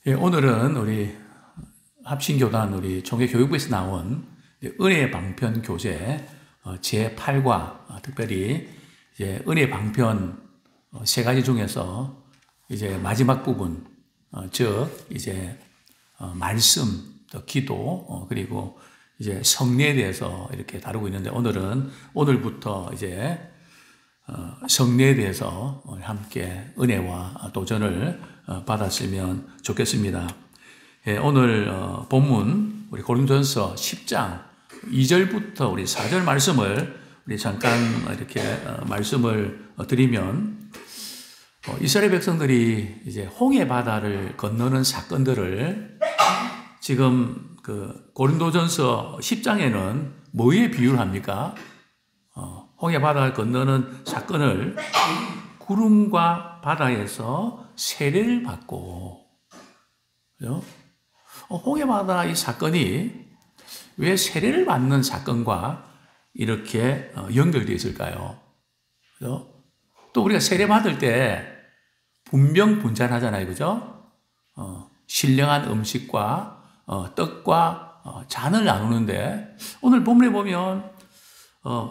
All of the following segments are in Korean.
예, 오늘은 우리 합신교단 우리 종교교육부에서 나온 은혜 방편 교재 제8과 특별히 이제 은혜 방편 세 가지 중에서 이제 마지막 부분, 즉 이제 말씀, 또 기도, 그리고 이제 성례에 대해서 이렇게 다루고 있는데 오늘부터 이제 성례에 대해서 함께 은혜와 도전을 받았으면 좋겠습니다. 예, 오늘 본문 우리 고린도전서 10장 2절부터 우리 4절 말씀을 우리 잠깐 이렇게 말씀을 드리면 이스라엘 백성들이 이제 홍해 바다를 건너는 사건들을 지금 그 고린도전서 10장에는 뭐에 비유를 합니까? 홍해 바다를 건너는 사건을 구름과 바다에서 세례를 받고, 그죠? 홍해 바다 이 사건이 왜 세례를 받는 사건과 이렇게 연결되어 있을까요? 그죠? 또 우리가 세례 받을 때 분명분잔하잖아요, 그죠? 신령한 음식과 떡과 잔을 나누는데 오늘 본문에 보면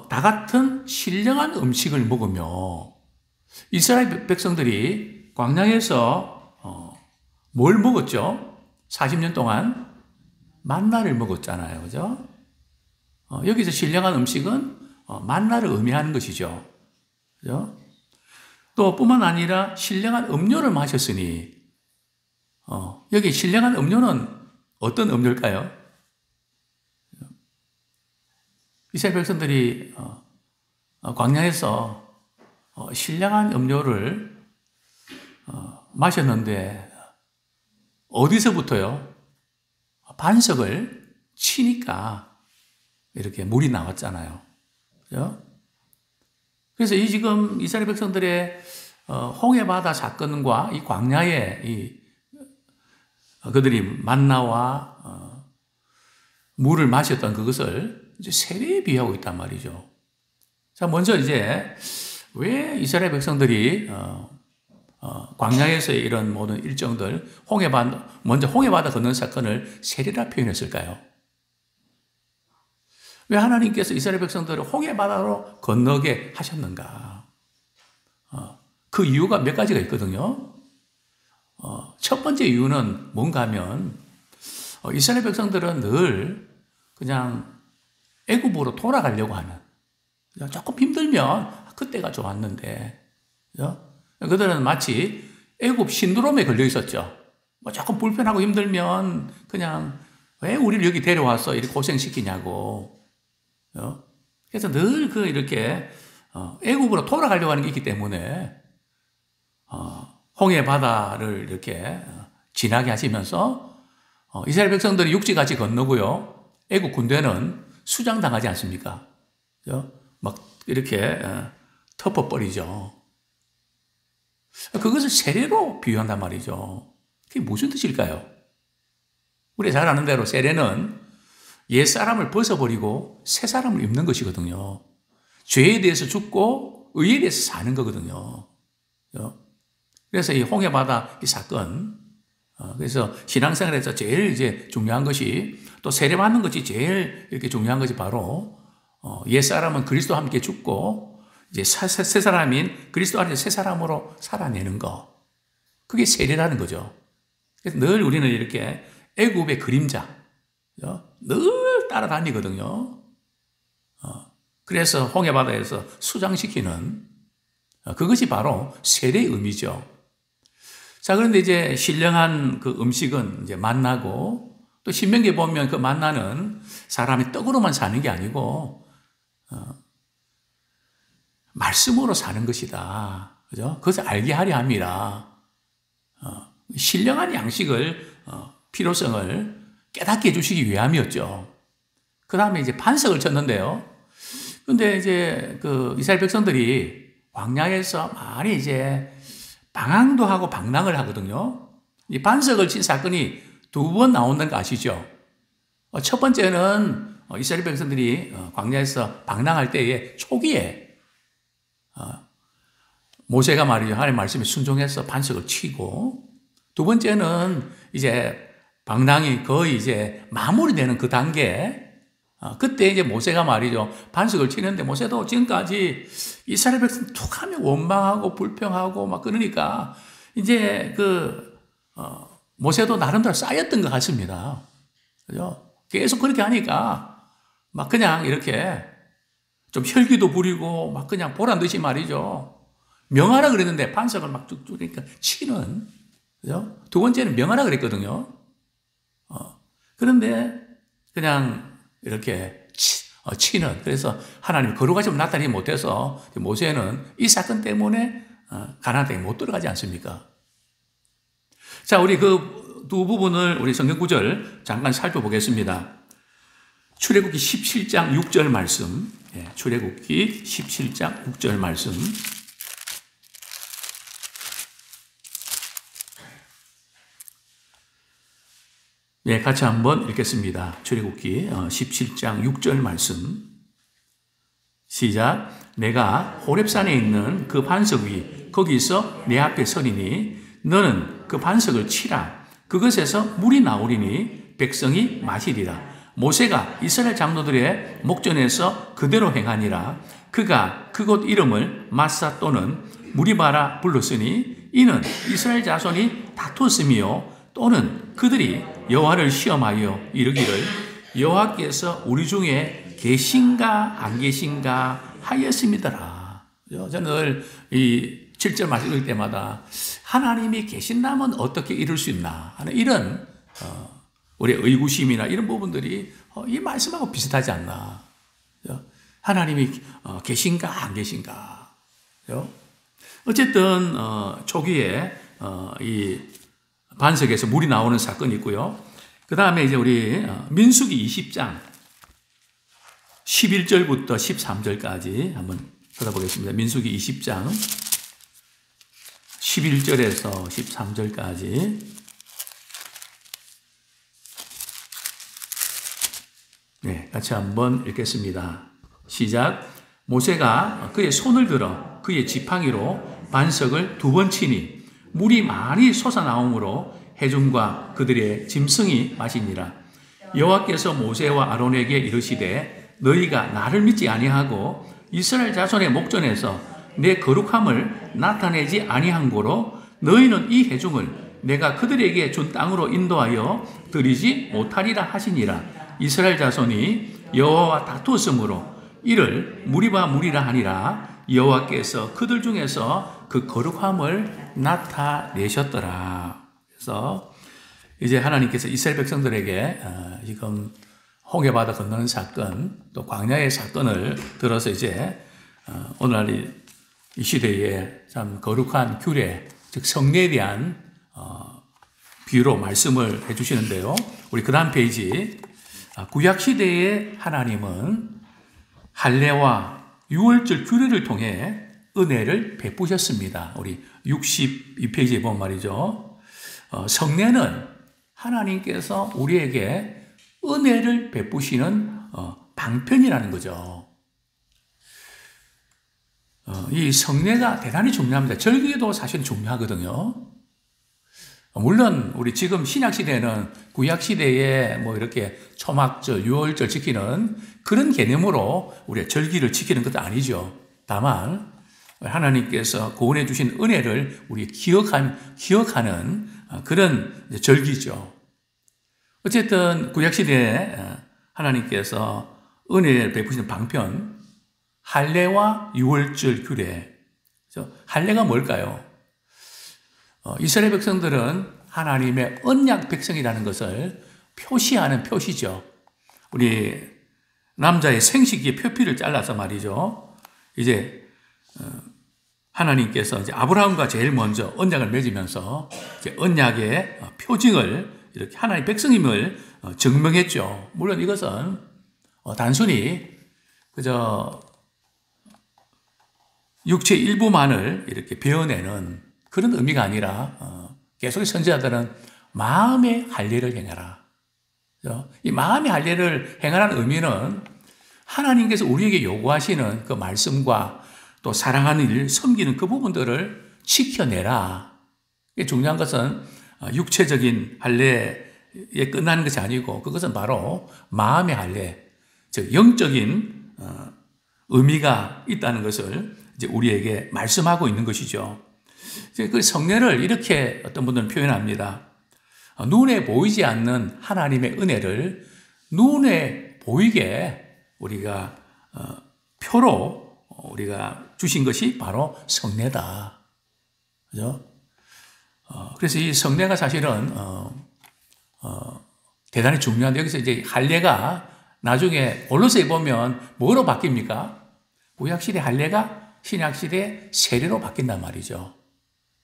다 같은 신령한 음식을 먹으며 이스라엘 백성들이 광야에서 뭘 먹었죠? 40년 동안 만나를 먹었잖아요. 그죠? 여기서 신령한 음식은 만나를 의미하는 것이죠. 그죠? 또 뿐만 아니라 신령한 음료를 마셨으니 여기 신령한 음료는 어떤 음료일까요? 이스라엘 백성들이 광야에서 신령한 음료를 마셨는데 어디서부터요? 반석을 치니까 이렇게 물이 나왔잖아요. 그죠? 그래서 이 지금 이스라엘 백성들의 홍해 바다 사건과 이 광야에 그들이 만나와 물을 마셨던 그것을 이제 세례에 비하고 있단 말이죠. 자, 먼저 이제 왜 이스라엘 백성들이 광야에서의 이런 모든 일정들, 먼저 홍해 바다 건너는 사건을 세례라 표현했을까요? 왜 하나님께서 이스라엘 백성들을 홍해 바다로 건너게 하셨는가? 그 이유가 몇 가지가 있거든요. 첫 번째 이유는 뭔가 하면 이스라엘 백성들은 늘 그냥 애굽으로 돌아가려고 하는, 조금 힘들면 그때가 좋았는데, 그죠? 그들은 마치 애굽 신드롬에 걸려 있었죠. 조금 불편하고 힘들면 그냥 왜 우리를 여기 데려와서 이렇게 고생시키냐고. 그래서 늘 이렇게 애굽으로 돌아가려고 하는 게 있기 때문에 홍해 바다를 이렇게 지나게 하시면서 이스라엘 백성들이 육지같이 건너고요. 애굽 군대는 수장당하지 않습니까? 막 이렇게 덮어버리죠. 그것을 세례로 비유한단 말이죠. 그게 무슨 뜻일까요? 우리가 잘 아는 대로 세례는 옛사람을 벗어버리고 새 사람을 입는 것이거든요. 죄에 대해서 죽고 의에 대해서 사는 거거든요. 그래서 이 홍해바다 이 사건, 그래서 신앙생활에서 제일 이제 중요한 것이, 또 세례받는 것이 제일 이렇게 중요한 것이 바로 옛사람은 그리스도와 함께 죽고 이제 새 사람인 그리스도 안에서 새 사람으로 살아내는 거, 그게 세례라는 거죠. 그래서 늘 우리는 이렇게 애굽의 그림자, 늘 따라다니거든요. 그래서 홍해바다에서 수장시키는 그것이 바로 세례의 의미죠. 자, 그런데 이제 신령한 그 음식은 이제 만나고, 또 신명기에 보면 그 만나는 사람이 떡으로만 사는 게 아니고 말씀으로 사는 것이다. 그죠? 그것을 알게 하려 함이라. 신령한 양식을, 필요성을 깨닫게 해주시기 위함이었죠. 그 다음에 이제 반석을 쳤는데요. 근데 이제 그 이스라엘 백성들이 광야에서 많이 이제 방황도 하고 방랑을 하거든요. 이 반석을 친 사건이 두 번 나온다는 거 아시죠? 첫 번째는 이스라엘 백성들이 광야에서 방랑할 때에 초기에 모세가 말이죠. 하나님의 말씀에 순종해서 반석을 치고, 두 번째는 이제 방랑이 거의 이제 마무리되는 그 단계, 그때 이제 모세가 말이죠. 반석을 치는데 모세도 지금까지 이스라엘 백성 툭 하면 원망하고 불평하고 막 그러니까 이제 모세도 나름대로 쌓였던 것 같습니다. 그죠? 계속 그렇게 하니까 막 그냥 이렇게 좀 혈기도 부리고 막 그냥 보란 듯이 말이죠. 명하라 그랬는데 반석을 막 쭉쭉 그러니까 치는, 그죠? 두 번째는 명하라 그랬거든요. 그런데 그냥 이렇게 치는, 그래서 하나님 거룩하심을 나타내지 못해서 모세는 이 사건 때문에 가나안 땅에 못 들어가지 않습니까? 자, 우리 그 두 부분을 우리 성경 구절 잠깐 살펴보겠습니다. 출애굽기 17장 6절 말씀, 출애굽기 17장 6절 말씀. 네, 같이 한번 읽겠습니다. 출애굽기 17장 6절 말씀. 시작. 내가 호렙산에 있는 그 반석 위 거기서 내 앞에 서리니 너는 그 반석을 치라. 그것에서 물이 나오리니 백성이 마시리라. 모세가 이스라엘 장로들의 목전에서 그대로 행하니라. 그가 그곳 이름을 마사 또는 무리바라 불렀으니 이는 이스라엘 자손이 다퉜음이요 또는 그들이 여호와를 시험하여 이르기를 여호와께서 우리 중에 계신가 안 계신가 하였음이더라. 저는 늘 이 7절 말씀 읽을 때마다 하나님이 계신다면 어떻게 이룰 수 있나 하는 이런 우리의 의구심이나 이런 부분들이 이 말씀하고 비슷하지 않나. 하나님이 계신가 안 계신가. 어쨌든 초기에 이 반석에서 물이 나오는 사건이 있고요. 그 다음에 이제 우리 민수기 20장 11절부터 13절까지 한번 찾아보겠습니다. 민수기 20장 11절에서 13절까지. 네, 같이 한번 읽겠습니다. 시작. 모세가 그의 손을 들어 그의 지팡이로 반석을 2번 치니 물이 많이 솟아나오므로 회중과 그들의 짐승이 마시니라. 여호와께서 모세와 아론에게 이르시되 너희가 나를 믿지 아니하고 이스라엘 자손의 목전에서 내 거룩함을 나타내지 아니한 고로 너희는 이 회중을 내가 그들에게 준 땅으로 인도하여 드리지 못하리라 하시니라. 이스라엘 자손이 여호와와 다투었으므로 이를 무리바 무리라 하니라. 여호와께서 그들 중에서 그 거룩함을 나타내셨더라. 그래서 이제 하나님께서 이스라엘 백성들에게 지금 홍해바다 건너는 사건, 또 광야의 사건을 들어서 이제 오늘날 이 시대에 참 거룩한 규례, 즉 성례에 대한 비유로 말씀을 해주시는데요. 우리 그 다음 페이지, 구약 시대의 하나님은 할례와 유월절 규례를 통해 은혜를 베푸셨습니다. 우리 62페이지에 보면 말이죠. 성례는 하나님께서 우리에게 은혜를 베푸시는 방편이라는 거죠. 이 성례가 대단히 중요합니다. 절기도 사실 중요하거든요. 물론 우리 지금 신약 시대는 구약 시대에 뭐 이렇게 초막절, 유월절 지키는 그런 개념으로 우리가 절기를 지키는 것도 아니죠. 다만 하나님께서 구원해 주신 은혜를 우리 기억하는 그런 절기죠. 어쨌든 구약 시대에 하나님께서 은혜를 베푸시는 방편, 할례와 유월절 규례. 할례가 뭘까요? 이스라엘 백성들은 하나님의 언약 백성이라는 것을 표시하는 표시죠. 우리 남자의 생식기의 표피를 잘라서 말이죠. 이제 하나님께서 이제 아브라함과 제일 먼저 언약을 맺으면서 이제 언약의 표징을 이렇게 하나님의 백성임을 증명했죠. 물론 이것은 단순히 그저 육체 일부만을 이렇게 베어내는 그런 의미가 아니라 계속의 선지자들은 마음의 할례를 행하라. 이 마음의 할례를 행하라는 의미는 하나님께서 우리에게 요구하시는 그 말씀과 또 사랑하는 일, 섬기는 그 부분들을 지켜내라. 중요한 것은 육체적인 할례에 끝나는 것이 아니고 그것은 바로 마음의 할례, 즉 영적인 의미가 있다는 것을 이제 우리에게 말씀하고 있는 것이죠. 그 성례를 이렇게 어떤 분들은 표현합니다. 눈에 보이지 않는 하나님의 은혜를 눈에 보이게 우리가 표로 우리가 주신 것이 바로 성례다. 그죠? 그래서 이 성례가 사실은 대단히 중요한데 여기서 이제 할례가 나중에 골로새에 보면 뭐로 바뀝니까? 구약시대 할례가 신약시대 세례로 바뀐단 말이죠.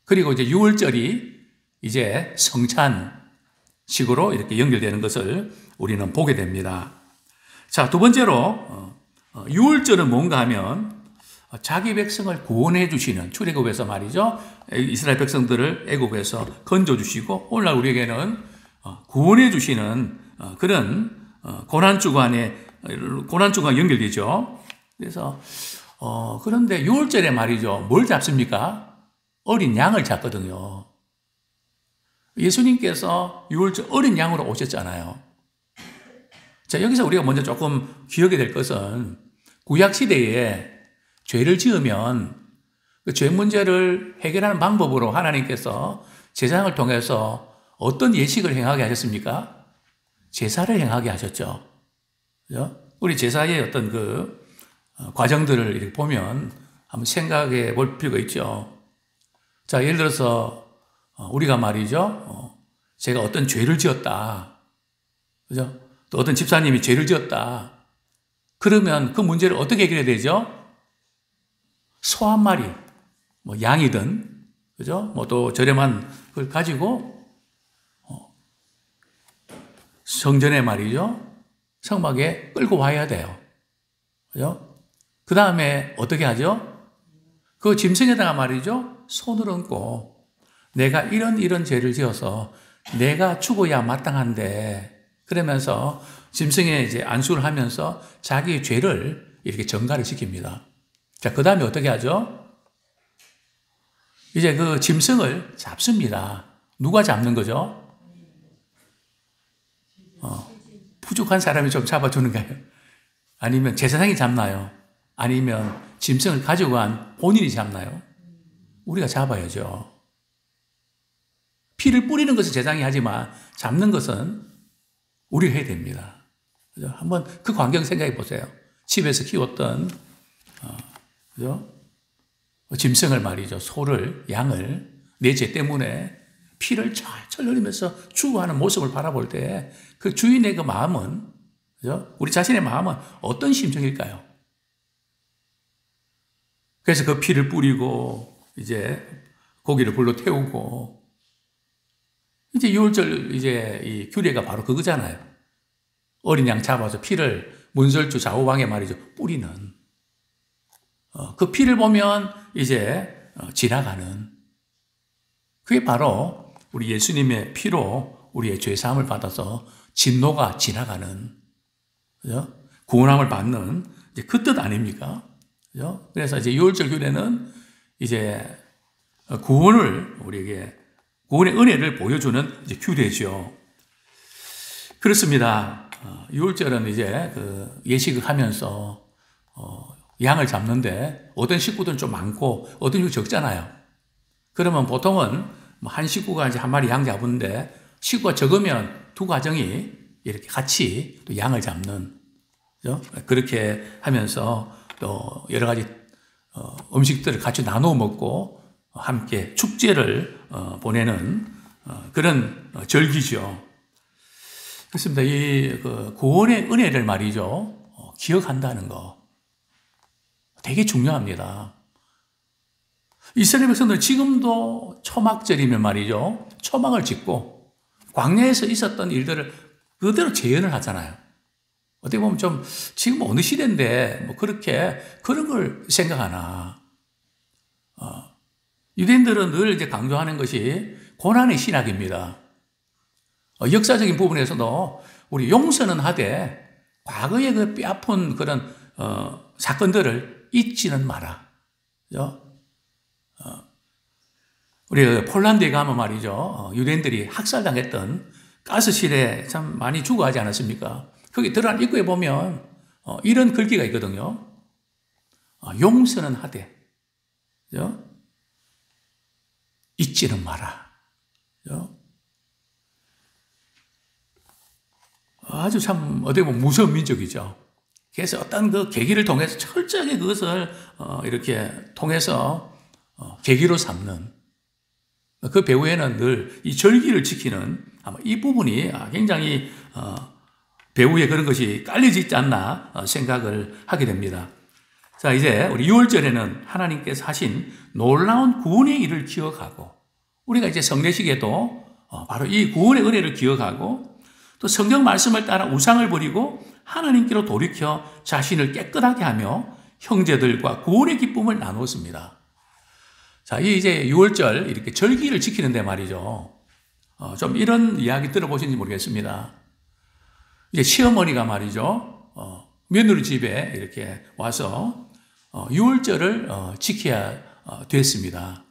그리고 이제 유월절이 이제 성찬식으로 이렇게 연결되는 것을 우리는 보게 됩니다. 자, 두 번째로 유월절은 뭔가 하면 자기 백성을 구원해 주시는, 출애굽에서 말이죠. 이스라엘 백성들을 애굽에서 건져 주시고 오늘날 우리에게는 구원해 주시는 그런 고난주간과 연결되죠. 그래서 그런데 유월절에 말이죠. 뭘 잡습니까? 어린 양을 잡거든요. 예수님께서 유월절 어린 양으로 오셨잖아요. 자, 여기서 우리가 먼저 조금 기억해야 될 것은 구약시대에 죄를 지으면 그 죄 문제를 해결하는 방법으로 하나님께서 제사장을 통해서 어떤 예식을 행하게 하셨습니까? 제사를 행하게 하셨죠. 그죠? 우리 제사의 어떤 그 과정들을 이렇게 보면 한번 생각해 볼 필요가 있죠. 자, 예를 들어서 우리가 말이죠. 제가 어떤 죄를 지었다. 그죠? 또 어떤 집사님이 죄를 지었다. 그러면 그 문제를 어떻게 해결해야 되죠? 소 한 마리, 뭐 양이든, 그죠? 뭐 또 저렴한 걸 가지고 성전에 말이죠. 성막에 끌고 와야 돼요. 그죠? 그 다음에 어떻게 하죠? 그 짐승에다가 말이죠. 손을 얹고 내가 이런 죄를 지어서 내가 죽어야 마땅한데 그러면서 짐승에 이제 안수를 하면서 자기의 죄를 이렇게 전가를 시킵니다. 자, 그 다음에 어떻게 하죠? 이제 그 짐승을 잡습니다. 누가 잡는 거죠? 부족한 사람이 좀 잡아주는가요? 아니면 제사장이 잡나요? 아니면 짐승을 가지고 간 본인이 잡나요? 우리가 잡아야죠. 피를 뿌리는 것은 제사장이 하지만 잡는 것은 우리가 해야 됩니다. 그죠? 한번 그 광경 생각해 보세요. 집에서 키웠던 그죠? 짐승을 말이죠. 소를, 양을 내 죄 때문에 피를 철철 흘리면서 죽어가는 모습을 바라볼 때 그 주인의 그 마음은, 그죠? 우리 자신의 마음은 어떤 심정일까요? 그래서 그 피를 뿌리고 이제 고기를 불로 태우고 이제 유월절 이제 이 규례가 바로 그거잖아요. 어린 양 잡아서 피를 문설주 좌우방에 말이죠. 뿌리는. 그 피를 보면 이제 지나가는. 그게 바로 우리 예수님의 피로 우리의 죄사함을 받아서 진노가 지나가는, 그죠? 구원함을 받는 그 뜻 아닙니까? 그죠? 그래서 이제 유월절 규례는 이제 구원을 우리에게 구원의 은혜를 보여주는 이제 규례죠. 그렇습니다. 유월절은 이제 그 예식을 하면서 양을 잡는데 어떤 식구들은 좀 많고 어떤 식구 적잖아요. 그러면 보통은 한 식구가 이제 한 마리 양 잡는데 식구가 적으면 두 가정이 이렇게 같이 또 양을 잡는, 그죠? 그렇게 하면서 또 여러 가지 음식들을 같이 나누어 먹고 함께 축제를 보내는 그런 절기죠. 그렇습니다. 이 구원의 은혜를 말이죠. 기억한다는 거 되게 중요합니다. 이스라엘 백성들은 지금도 초막절이면 말이죠. 초막을 짓고 광야에서 있었던 일들을 그대로 재현을 하잖아요. 어떻게 보면 좀 지금 어느 시대인데 뭐 그렇게 그런 걸 생각하나. 유대인들은 늘 이제 강조하는 것이 고난의 신학입니다. 역사적인 부분에서도 우리 용서는 하되 과거의 그 뼈아픈 그런 사건들을 잊지는 마라. 그죠? 우리 폴란드에 가면 말이죠. 유대인들이 학살당했던 가스실에 참 많이 죽어하지 않았습니까? 거기 들어간 입구에 보면 이런 글귀가 있거든요. 용서는 하되 잊지는 마라. 아주 참 어떻게 보면 무서운 민족이죠. 그래서 어떤 그 계기를 통해서 철저하게 그것을 이렇게 통해서 계기로 삼는 그 배후에는 늘 이 절기를 지키는 아마 이 부분이 굉장히 배후에 그런 것이 깔려져 있지 않나 생각을 하게 됩니다. 자, 이제 우리 6월절에는 하나님께서 하신 놀라운 구원의 일을 기억하고 우리가 이제 성례식에도 바로 이 구원의 은혜를 기억하고 또 성경 말씀을 따라 우상을 버리고 하나님께로 돌이켜 자신을 깨끗하게 하며 형제들과 구원의 기쁨을 나누었습니다. 자, 이 이제 6월절 이렇게 절기를 지키는데 말이죠. 좀 이런 이야기 들어보셨는지 모르겠습니다. 이제 시어머니가 말이죠. 며느리 집에 이렇게 와서 6월절을 지켜야 됐습니다.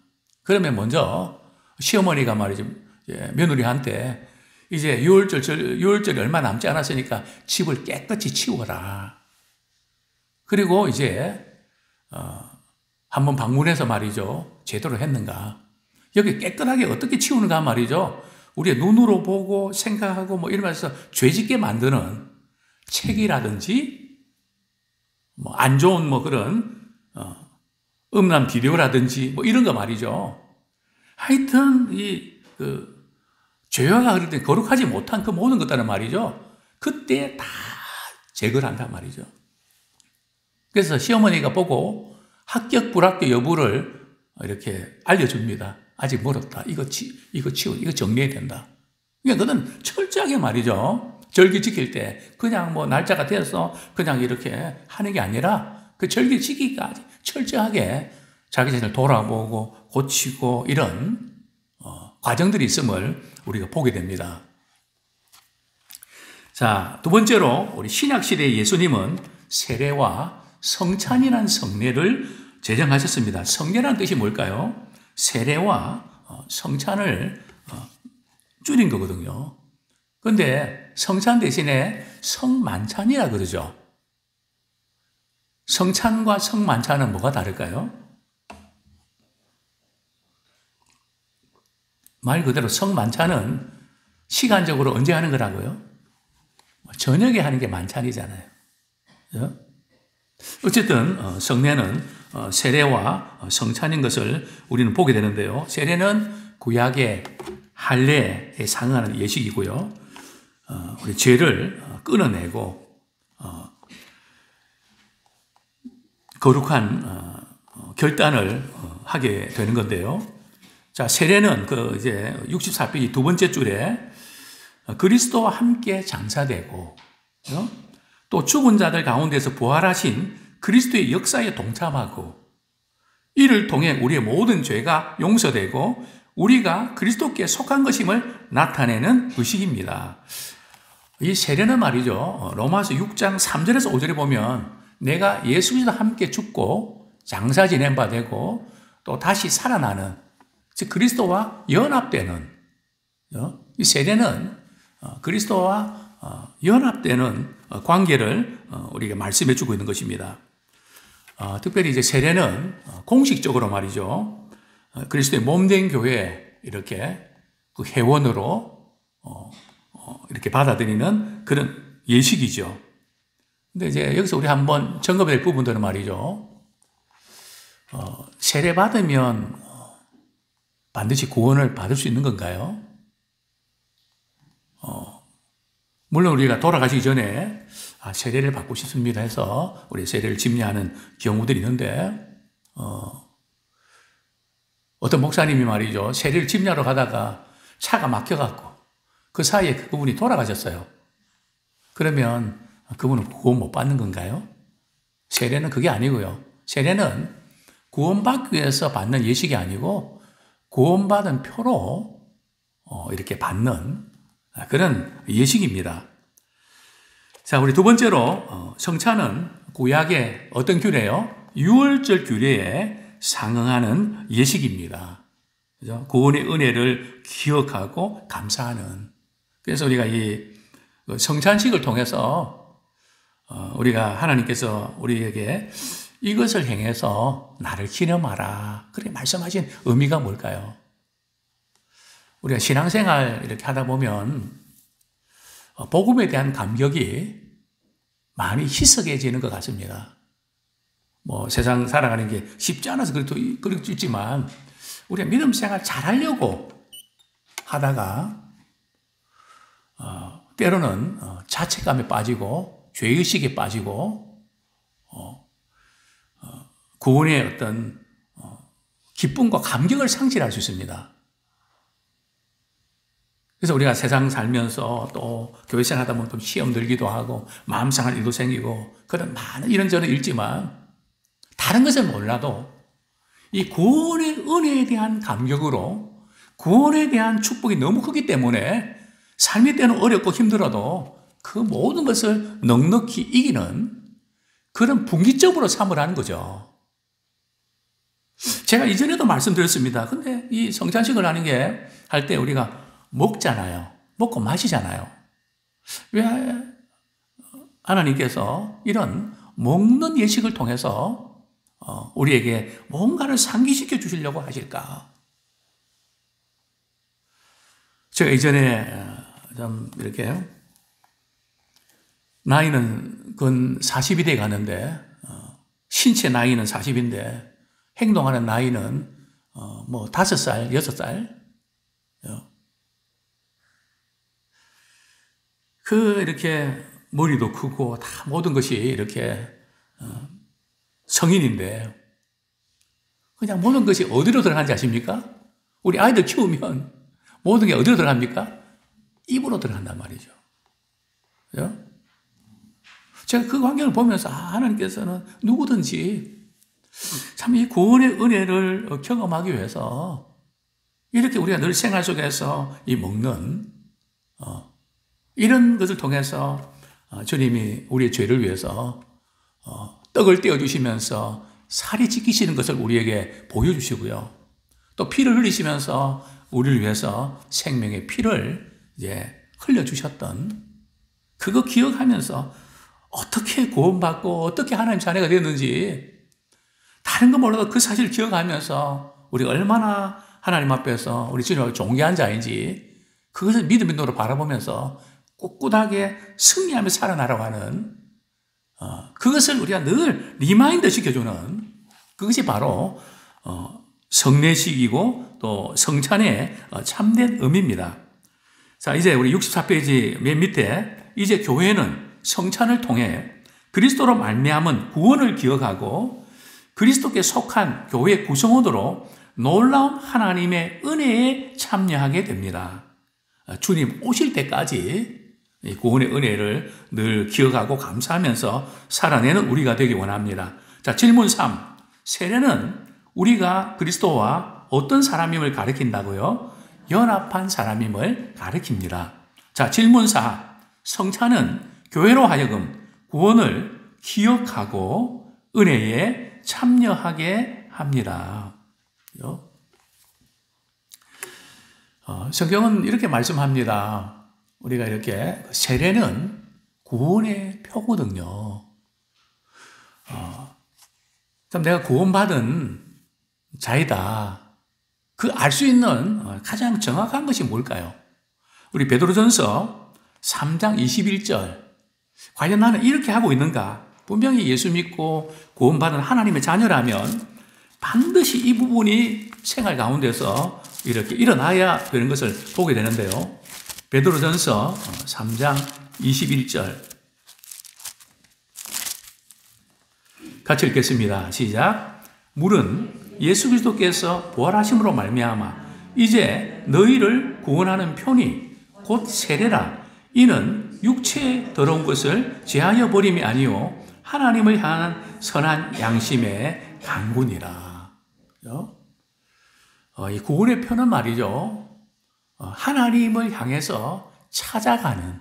그러면 먼저 시어머니가 말이죠. 며느리한테 이제 6월절이 얼마 남지 않았으니까 집을 깨끗이 치워라. 그리고 이제 한번 방문해서 말이죠. 제대로 했는가. 여기 깨끗하게 어떻게 치우는가 말이죠. 우리의 눈으로 보고 생각하고 뭐 이러면서 죄짓게 만드는 책이라든지 뭐 안 좋은 뭐 그런 음란 비디오라든지 뭐 이런 거 말이죠. 하여튼 죄화가 그럴 때 거룩하지 못한 그 모든 것들은 말이죠. 그때 다 제거를 한단 말이죠. 그래서 시어머니가 보고 합격 불합격 여부를 이렇게 알려줍니다. 아직 멀었다. 이거 치워, 이거 정리해야 된다. 그러니까 그건 철저하게 말이죠. 절기 지킬 때 그냥 뭐 날짜가 되어서 그냥 이렇게 하는 게 아니라 그 절기 지키기까지 철저하게 자기 자신을 돌아보고 고치고 이런 과정들이 있음을 우리가 보게 됩니다. 자, 두 번째로 우리 신약시대의 예수님은 세례와 성찬이라는 성례를 제정하셨습니다. 성례라는 뜻이 뭘까요? 세례와 성찬을 줄인 거거든요. 그런데 성찬 대신에 성만찬이라 그러죠. 성찬과 성만찬은 뭐가 다를까요? 말 그대로 성만찬은 시간적으로 언제 하는 거라고요? 저녁에 하는 게 만찬이잖아요. 어쨌든 성례는 세례와 성찬인 것을 우리는 보게 되는데요. 세례는 구약의 할례에 상응하는 예식이고요. 우리 죄를 끊어내고 거룩한 결단을 하게 되는 건데요. 자, 세례는 그 이제 64페이지 두 번째 줄에 그리스도와 함께 장사되고 또 죽은 자들 가운데서 부활하신 그리스도의 역사에 동참하고 이를 통해 우리의 모든 죄가 용서되고 우리가 그리스도께 속한 것임을 나타내는 의식입니다. 이 세례는 말이죠. 로마서 6장 3절에서 5절에 보면 내가 예수 그리스도와 함께 죽고 장사 지낸 바 되고 또 다시 살아나는 즉 그리스도와 연합되는 이 세례는 그리스도와 연합되는 관계를 우리에게 말씀해 주고 있는 것입니다. 특별히 이제 세례는 공식적으로 말이죠. 그리스도의 몸된 교회 이렇게 그 회원으로 이렇게 받아들이는 그런 예식이죠. 근데 이제 여기서 우리 한번 점검해야 될 부분들은 말이죠. 세례 받으면 반드시 구원을 받을 수 있는 건가요? 물론 우리가 돌아가시기 전에 세례를 받고 싶습니다 해서 우리 세례를 집례하는 경우들이 있는데 어떤 목사님이 말이죠. 세례를 집례하러 가다가 차가 막혀갖고 그 사이에 그분이 돌아가셨어요. 그러면 그분은 구원 못 받는 건가요? 세례는 그게 아니고요. 세례는 구원받기 위해서 받는 예식이 아니고 구원받은 표로 이렇게 받는 그런 예식입니다. 자, 우리 두 번째로 성찬은 구약의 어떤 규례요? 6월절 규례에 상응하는 예식입니다. 그죠? 구원의 은혜를 기억하고 감사하는. 그래서 우리가 이 성찬식을 통해서 우리가 하나님께서 우리에게 이것을 행해서 나를 기념하라. 그렇게 말씀하신 의미가 뭘까요? 우리가 신앙생활 이렇게 하다 보면 복음에 대한 감격이 많이 희석해지는 것 같습니다. 뭐 세상 살아가는 게 쉽지 않아서 그럴 수 있지만 우리가 믿음 생활 잘하려고 하다가 때로는 자책감에 빠지고 죄의식에 빠지고 구원의 어떤 기쁨과 감격을 상실할 수 있습니다. 그래서 우리가 세상 살면서 또 교회 생활 하다 보면 또 시험 들기도 하고 마음 상할 일도 생기고 그런 많은 이런저런 있지만 다른 것을 몰라도 이 구원의 은혜에 대한 감격으로 구원에 대한 축복이 너무 크기 때문에 삶이 때는 어렵고 힘들어도 그 모든 것을 넉넉히 이기는 그런 분기점으로 삼으라는 거죠. 제가 이전에도 말씀드렸습니다. 근데 이 성찬식을 하는 게 할 때 우리가 먹잖아요. 먹고 마시잖아요. 왜 하나님께서 이런 먹는 예식을 통해서 우리에게 뭔가를 상기시켜 주시려고 하실까? 제가 이전에 좀 이렇게 나이는 근 40이 돼 가는데 신체 나이는 40인데 행동하는 나이는 뭐 5살, 6살. 이렇게 머리도 크고 다 모든 것이 이렇게 성인인데 그냥 모든 것이 어디로 들어가는지 아십니까? 우리 아이들 키우면 모든 게 어디로 들어갑니까? 입으로 들어간단 말이죠. 그죠? 제가 그 광경을 보면서 하나님께서는 누구든지 참 이 구원의 은혜를 경험하기 위해서 이렇게 우리가 늘 생활 속에서 이 먹는 이런 것을 통해서 주님이 우리의 죄를 위해서 떡을 떼어주시면서 살이 찢기시는 것을 우리에게 보여주시고요. 또 피를 흘리시면서 우리를 위해서 생명의 피를 이제 흘려주셨던 그거 기억하면서 어떻게 구원받고 어떻게 하나님 자녀가 됐는지 다른 거 몰라도 그 사실을 기억하면서 우리가 얼마나 하나님 앞에서 우리 주님을 존귀한 자인지 그것을 믿음의 눈으로 바라보면서 꿋꿋하게 승리하며 살아나라고 하는 그것을 우리가 늘 리마인드 시켜주는 그것이 바로 성례식이고 또 성찬의 참된 의미입니다. 자, 이제 우리 64페이지 맨 밑에 이제 교회는 성찬을 통해 그리스도로 말미암은 구원을 기억하고 그리스도께 속한 교회 구성원으로 놀라운 하나님의 은혜에 참여하게 됩니다. 주님 오실 때까지 이 구원의 은혜를 늘 기억하고 감사하면서 살아내는 우리가 되기 원합니다. 자, 질문 3. 세례는 우리가 그리스도와 어떤 사람임을 가리킨다고요? 연합한 사람임을 가리킵니다. 자, 질문 4. 성찬은 교회로 하여금 구원을 기억하고 은혜에 참여하게 합니다. 성경은 이렇게 말씀합니다. 우리가 이렇게 세례는 구원의 표거든요. 참 내가 구원받은 자이다. 그 알 수 있는 가장 정확한 것이 뭘까요? 우리 베드로전서 3장 21절. 과연 나는 이렇게 하고 있는가? 분명히 예수 믿고 구원받은 하나님의 자녀라면 반드시 이 부분이 생활 가운데서 이렇게 일어나야 되는 것을 보게 되는데요. 베드로전서 3장 21절 같이 읽겠습니다. 시작. 물은 예수 그리스도께서 부활하심으로 말미암아 이제 너희를 구원하는 편이 곧 세례라. 이는 육체에 더러운 것을 제하여 버림이 아니요 하나님을 향한 선한 양심의 강군이라. 이 구원의 표는 말이죠. 하나님을 향해서 찾아가는.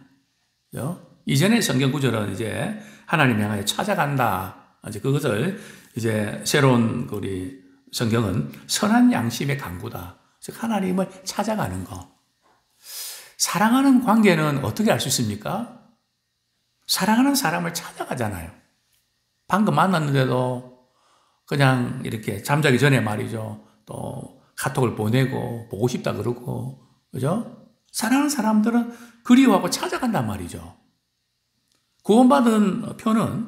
이전의 성경 구절은 이제 하나님 향하여 찾아간다. 이제 그것을 이제 새로운 우리 성경은 선한 양심의 강구다. 즉 하나님을 찾아가는 것. 사랑하는 관계는 어떻게 알 수 있습니까? 사랑하는 사람을 찾아가잖아요. 방금 만났는데도 그냥 이렇게 잠자기 전에 말이죠. 또 카톡을 보내고 보고 싶다 그러고, 그죠? 사랑하는 사람들은 그리워하고 찾아간단 말이죠. 구원받은 표는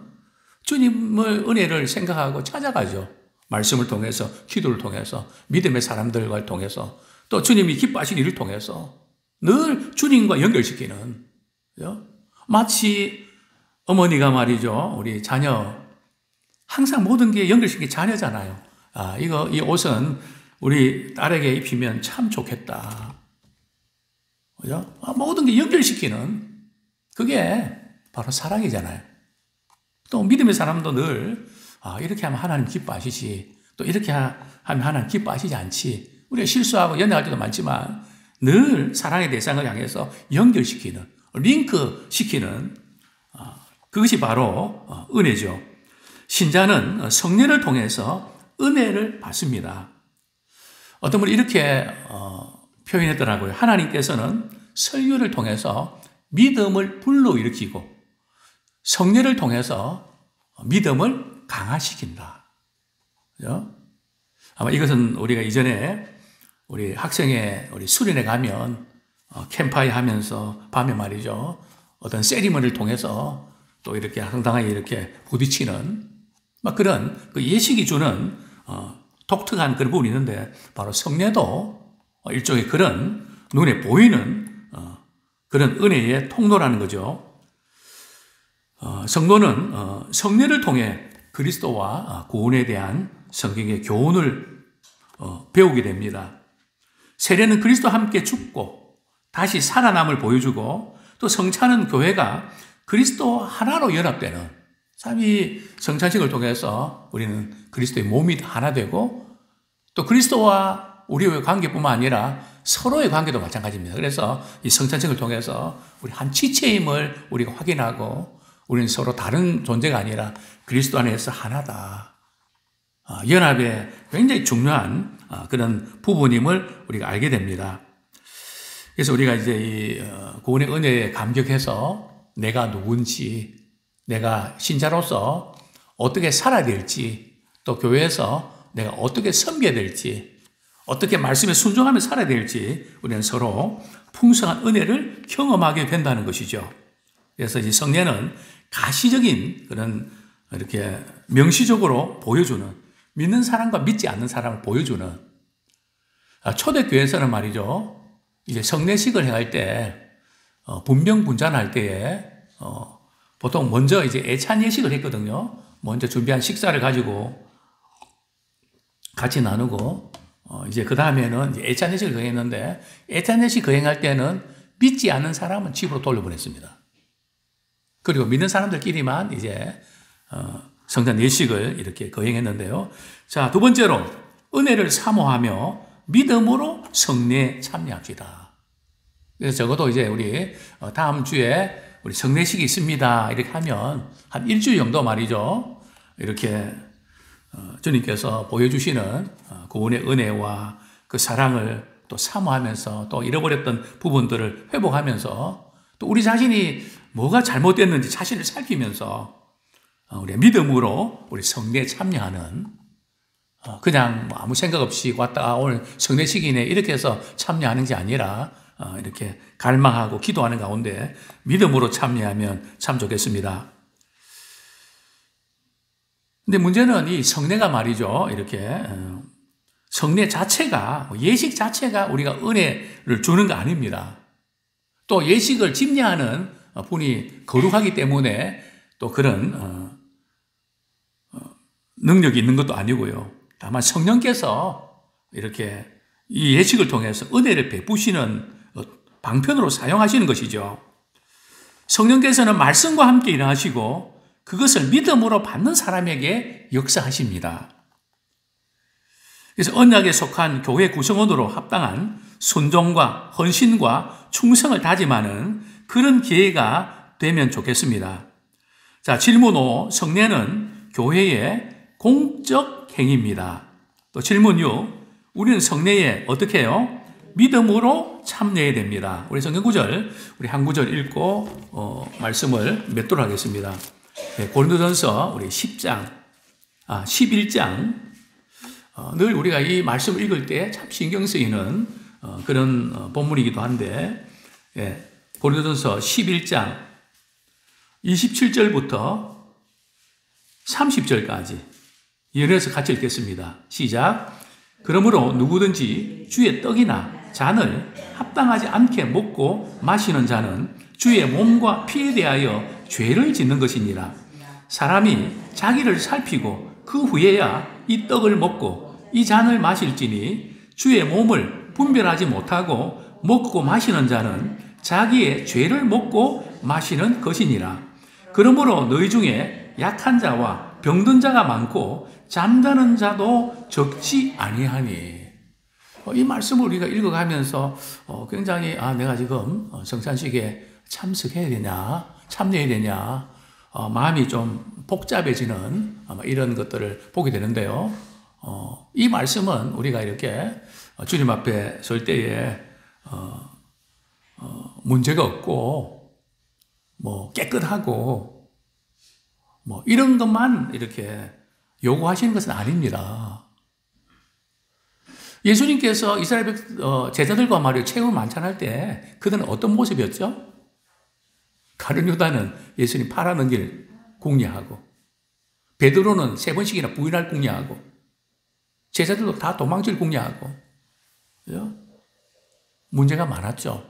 주님의 은혜를 생각하고 찾아가죠. 말씀을 통해서, 기도를 통해서, 믿음의 사람들과 통해서, 또 주님이 기뻐하신 일을 통해서 늘 주님과 연결시키는, 그죠? 마치 어머니가 말이죠. 우리 자녀, 항상 모든 게 연결시킨 자녀잖아요. 이 옷은 우리 딸에게 입히면 참 좋겠다. 그죠? 모든 게 연결시키는, 그게 바로 사랑이잖아요. 또 믿음의 사람도 늘, 이렇게 하면 하나님 기뻐하시지, 또 이렇게 하면 하나님 기뻐하시지 않지. 우리가 실수하고 연애할 때도 많지만 늘 사랑의 대상을 향해서 연결시키는, 링크시키는, 그것이 바로 은혜죠. 신자는 성례를 통해서 은혜를 받습니다. 어떤 분이 이렇게 표현했더라고요. 하나님께서는 설교를 통해서 믿음을 불러일으키고 성례를 통해서 믿음을 강화시킨다. 그죠? 아마 이것은 우리가 이전에 우리 학생회 우리 수련회 가면 캠파이어 하면서 밤에 말이죠. 어떤 세리머니를 통해서 또 이렇게 황당하게 이렇게 부딪히는 막 그런 그 예식이 주는 독특한 그런 부분이 있는데, 바로 성례도 일종의 그런 눈에 보이는 그런 은혜의 통로라는 거죠. 성도는 성례를 통해 그리스도와 구원에 대한 성경의 교훈을 배우게 됩니다. 세례는 그리스도와 함께 죽고 다시 살아남을 보여주고, 또 성찬은 교회가 그리스도 하나로 연합되는, 참 이 성찬식을 통해서 우리는 그리스도의 몸이 하나 되고, 또 그리스도와 우리의 관계뿐만 아니라 서로의 관계도 마찬가지입니다. 그래서 이 성찬식을 통해서 우리 한 지체임을 우리가 확인하고, 우리는 서로 다른 존재가 아니라 그리스도 안에서 하나다. 연합의 굉장히 중요한 그런 부분임을 우리가 알게 됩니다. 그래서 우리가 이제 이 구원의 은혜에 감격해서 내가 누군지, 내가 신자로서 어떻게 살아야 될지, 또 교회에서 내가 어떻게 섬겨야 될지, 어떻게 말씀에 순종하며 살아야 될지 우리는 서로 풍성한 은혜를 경험하게 된다는 것이죠. 그래서 이 성례는 가시적인 그런 이렇게 명시적으로 보여주는, 믿는 사람과 믿지 않는 사람을 보여주는, 초대교회에서는 말이죠. 이제 성례식을 행할 때, 분명분잔할 때에, 보통 먼저 이제 애찬 예식을 했거든요. 먼저 준비한 식사를 가지고 같이 나누고, 이제 그 다음에는 애찬 예식을 거행했는데, 애찬 예식 거행할 때는 믿지 않는 사람은 집으로 돌려보냈습니다. 그리고 믿는 사람들끼리만 이제, 성찬 예식을 이렇게 거행했는데요. 자, 두 번째로, 은혜를 사모하며 믿음으로 성례에 참여합시다. 그래서 적어도 이제 우리 다음 주에 우리 성례식이 있습니다. 이렇게 하면 한 일주일 정도 말이죠. 이렇게 주님께서 보여주시는 구원의 은혜와 그 사랑을 또 사모하면서, 또 잃어버렸던 부분들을 회복하면서, 또 우리 자신이 뭐가 잘못됐는지 자신을 살피면서 우리 믿음으로 우리 성례에 참여하는, 그냥 뭐 아무 생각 없이 왔다 오늘 성례식이네 이렇게 해서 참여하는 게 아니라 이렇게 갈망하고 기도하는 가운데 믿음으로 참여하면 참 좋겠습니다. 근데 문제는 이 성례가 말이죠. 이렇게 성례 자체가, 예식 자체가 우리가 은혜를 주는 거 아닙니다. 또 예식을 집례하는 분이 거룩하기 때문에 또 그런 능력이 있는 것도 아니고요. 다만 성령께서 이렇게 이 예식을 통해서 은혜를 베푸시는 방편으로 사용하시는 것이죠. 성령께서는 말씀과 함께 일하시고 그것을 믿음으로 받는 사람에게 역사하십니다. 그래서 언약에 속한 교회 구성원으로 합당한 순종과 헌신과 충성을 다짐하는 그런 기회가 되면 좋겠습니다. 자, 질문 5. 성례는 교회의 공적 행위입니다. 또 질문 6. 우리는 성례에 어떻게 해요? 믿음으로 참여해야 됩니다. 우리 성경 구절, 우리 한 구절 읽고 말씀을 맺도록 하겠습니다. 네, 고린도전서 우리 11장. 늘 우리가 이 말씀을 읽을 때 참 신경 쓰이는 그런 본문이기도 한데, 예, 고린도전서 11장 27절부터 30절까지 연해서 같이 읽겠습니다. 시작. 그러므로 누구든지 주의 떡이나 잔을 합당하지 않게 먹고 마시는 자는 주의 몸과 피에 대하여 죄를 짓는 것이니라. 사람이 자기를 살피고 그 후에야 이 떡을 먹고 이 잔을 마실지니 주의 몸을 분별하지 못하고 먹고 마시는 자는 자기의 죄를 먹고 마시는 것이니라. 그러므로 너희 중에 약한 자와 병든 자가 많고 잠자는 자도 적지 아니하니. 이 말씀을 우리가 읽어가면서 굉장히 내가 지금 성찬식에 참석해야 되냐, 참여해야 되냐, 마음이 좀 복잡해지는 이런 것들을 보게 되는데요. 이 말씀은 우리가 이렇게 주님 앞에 설 때에 문제가 없고 깨끗하고 이런 것만 이렇게 요구하시는 것은 아닙니다. 예수님께서 이스라엘 제자들과 말이요 최후 만찬할 때 그들은 어떤 모습이었죠? 가룟 유다는 예수님 팔아는 길 궁리하고, 베드로는 3번씩이나 부인할 궁리하고, 제자들도 다 도망칠 궁리하고, 그죠? 문제가 많았죠.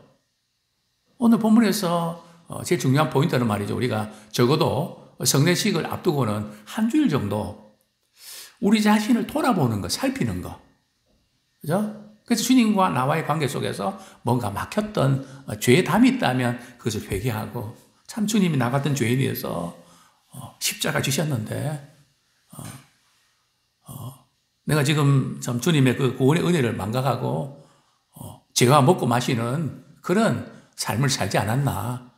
오늘 본문에서 제일 중요한 포인트는 말이죠. 우리가 적어도 성례식을 앞두고는 한 주일 정도 우리 자신을 돌아보는 거, 살피는 거. 그죠? 그래서 주님과 나와의 관계 속에서 뭔가 막혔던 죄의 담이 있다면 그것을 회개하고, 참 주님이 나 같은 죄인이어서 십자가 지셨는데 내가 지금 참 주님의 그 구원의 은혜를 망각하고 제가 먹고 마시는 그런 삶을 살지 않았나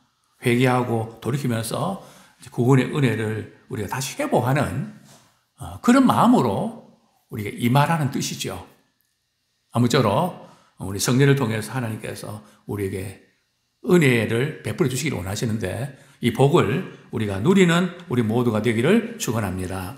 회개하고 돌이키면서 구원의 은혜를 우리가 다시 회복하는 그런 마음으로 우리가 임하라는 뜻이죠. 아무쪼록 우리 성례를 통해서 하나님께서 우리에게 은혜를 베풀어 주시기를 원하시는데 이 복을 우리가 누리는 우리 모두가 되기를 축원합니다.